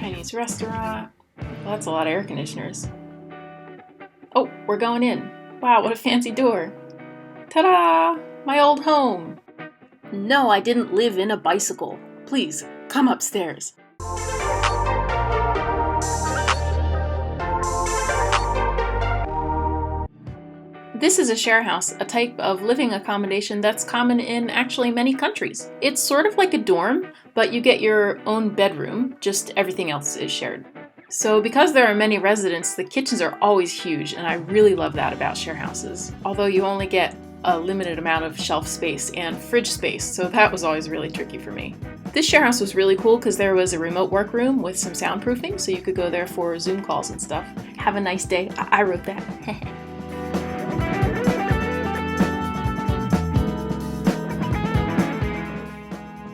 Chinese restaurant. Well, that's a lot of air conditioners. Oh, we're going in. Wow, what a fancy door. Ta-da! My old home. No, I didn't live in a bicycle. Please, come upstairs. This is a share house, a type of living accommodation that's common in actually many countries. It's sort of like a dorm, but you get your own bedroom, just everything else is shared. So because there are many residents, the kitchens are always huge, and I really love that about share houses. Although you only get a limited amount of shelf space and fridge space, so that was always really tricky for me. This share house was really cool because there was a remote work room with some soundproofing, so you could go there for Zoom calls and stuff. Have a nice day. I wrote that.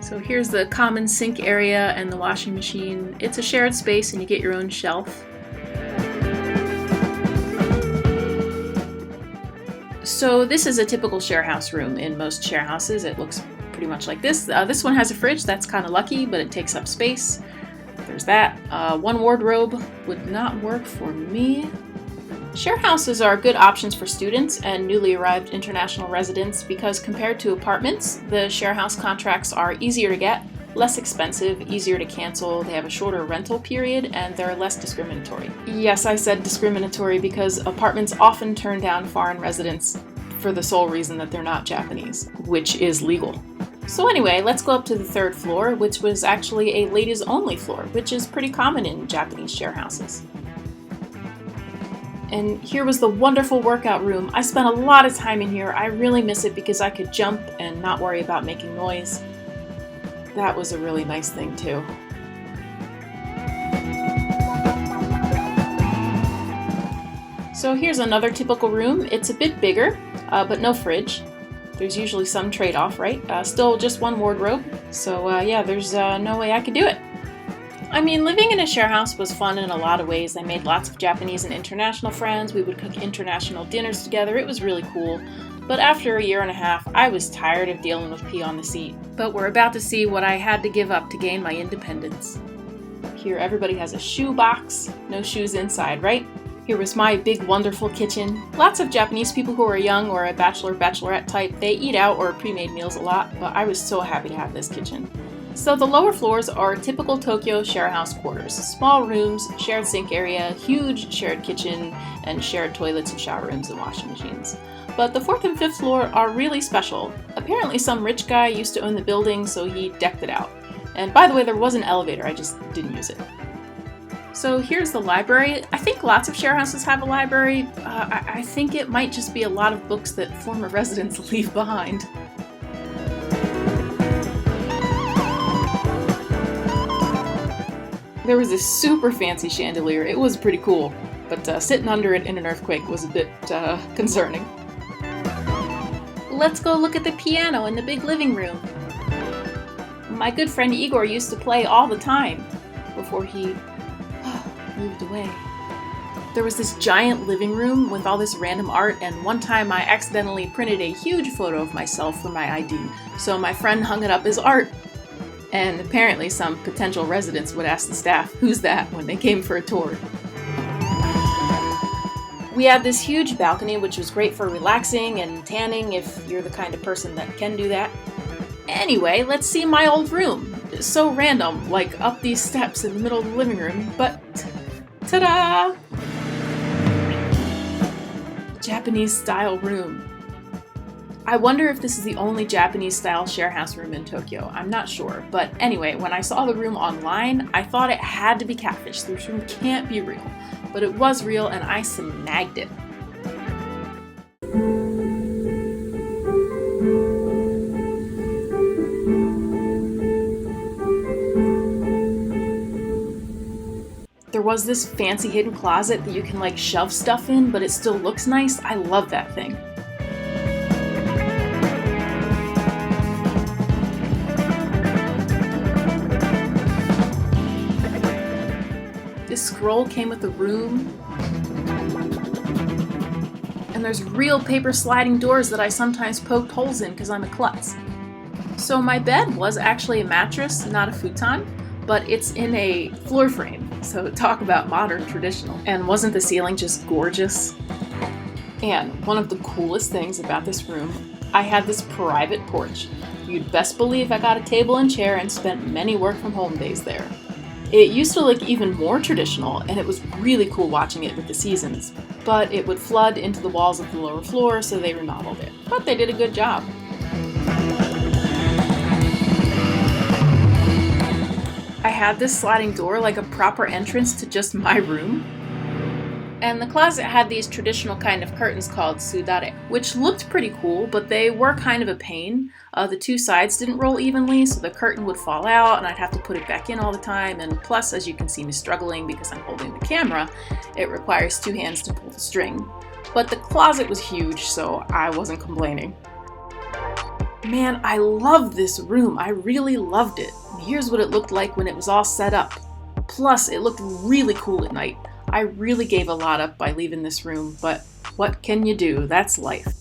So here's the common sink area and the washing machine. It's a shared space and you get your own shelf. So this is a typical share house room in most share houses. It looks pretty much like this. This one has a fridge, that's kind of lucky, but it takes up space. There's that. One wardrobe would not work for me. Share houses are good options for students and newly arrived international residents because compared to apartments, the share house contracts are easier to get, less expensive, easier to cancel, they have a shorter rental period, and they're less discriminatory. Yes, I said discriminatory because apartments often turn down foreign residents for the sole reason that they're not Japanese, which is legal. So anyway, let's go up to the third floor, which was actually a ladies only floor, which is pretty common in Japanese share houses. And here was the wonderful workout room. I spent a lot of time in here. I really miss it because I could jump and not worry about making noise. That was a really nice thing too. So here's another typical room. It's a bit bigger, but no fridge. There's usually some trade-off, right? Still just one wardrobe. So yeah, there's no way I could do it. I mean, living in a share house was fun in a lot of ways. I made lots of Japanese and international friends. We would cook international dinners together. It was really cool. But after a year and a half, I was tired of dealing with pee on the seat. But we're about to see what I had to give up to gain my independence. Here, everybody has a shoe box. No shoes inside, right? Here was my big, wonderful kitchen. Lots of Japanese people who are young or a bachelor-bachelorette type, they eat out or pre-made meals a lot, but I was so happy to have this kitchen. So the lower floors are typical Tokyo share house quarters. Small rooms, shared sink area, huge shared kitchen, and shared toilets and shower rooms and washing machines. But the fourth and fifth floor are really special. Apparently some rich guy used to own the building, so he decked it out. And by the way, there was an elevator, I just didn't use it. So here's the library. I think lots of share houses have a library. I think it might just be a lot of books that former residents leave behind. There was this super fancy chandelier. It was pretty cool, but sitting under it in an earthquake was a bit concerning. Let's go look at the piano in the big living room. My good friend Igor used to play all the time before he moved away. There was this giant living room with all this random art, and one time I accidentally printed a huge photo of myself for my ID, so my friend hung it up as art. And apparently some potential residents would ask the staff, "Who's that?" when they came for a tour. We had this huge balcony, which was great for relaxing and tanning if you're the kind of person that can do that. Anyway, let's see my old room. So random, like up these steps in the middle of the living room, but ta-da! Japanese style room. I wonder if this is the only Japanese-style share house room in Tokyo. I'm not sure. But anyway, when I saw the room online, I thought it had to be catfish. This room can't be real. But it was real, and I snagged it. There was this fancy hidden closet that you can like shove stuff in, but it still looks nice. I love that thing. This scroll came with the room. And there's real paper sliding doors that I sometimes poked holes in because I'm a klutz. So my bed was actually a mattress, not a futon, but it's in a floor frame, so talk about modern traditional. And wasn't the ceiling just gorgeous? And one of the coolest things about this room, I had this private porch. You'd best believe I got a table and chair and spent many work from home days there. It used to look even more traditional, and it was really cool watching it with the seasons, but it would flood into the walls of the lower floor, so they remodeled it. But they did a good job. I had this sliding door like a proper entrance to just my room. And the closet had these traditional kind of curtains called sudare, which looked pretty cool, but they were kind of a pain. The two sides didn't roll evenly, so the curtain would fall out and I'd have to put it back in all the time. And plus, as you can see me struggling because I'm holding the camera, it requires two hands to pull the string. But the closet was huge, so I wasn't complaining. Man, I loved this room. I really loved it. And here's what it looked like when it was all set up. Plus, it looked really cool at night. I really gave a lot up by leaving this room, but what can you do? That's life.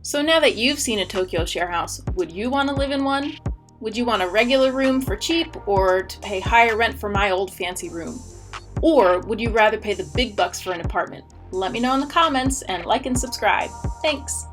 So now that you've seen a Tokyo share house, would you want to live in one? Would you want a regular room for cheap or to pay higher rent for my old fancy room? Or would you rather pay the big bucks for an apartment? Let me know in the comments and like and subscribe. Thanks!